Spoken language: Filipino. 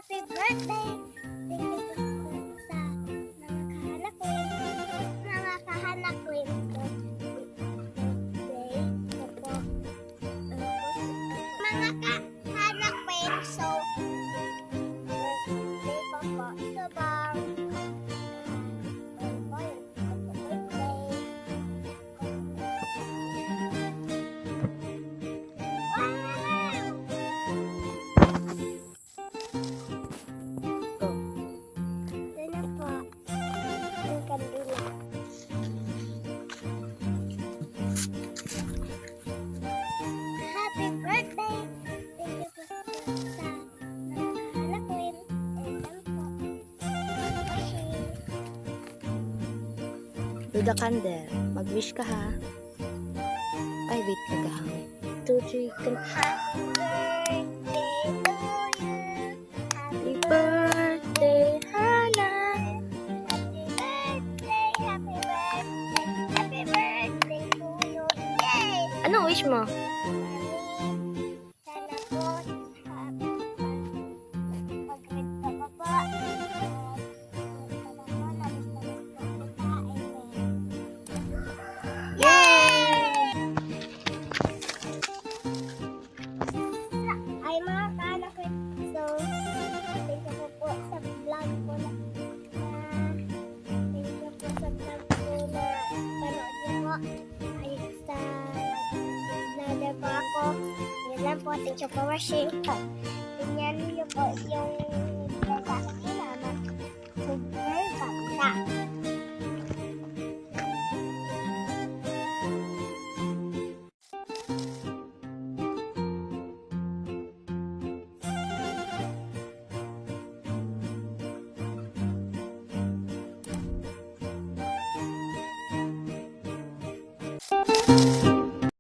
Happy birthday! Thank you po sa mga kahanak ko yung birthday ko po. Mga kahanak ko yung birthday ko po. Subang Happy birthday! Thank you po sa anak ko yun. Do the candle. Mag-wish ka ha. Ay, wait ka ga. 2, 3, can... Happy Happy birthday, Hana. Happy birthday! Happy birthday! Happy birthday to you! Yay! Anong wish mo? Sana po mag-read ka pa po. Ay mga kaanak ko. So, thank you po sa vlog ko na thank you po sa vlog ko na panood niyo po. Ay sa vlogger po ako. Yun lang po. Thank you for watching. Tingnan niyo po yung vlog ako ni Mama. Super bata. Thank you.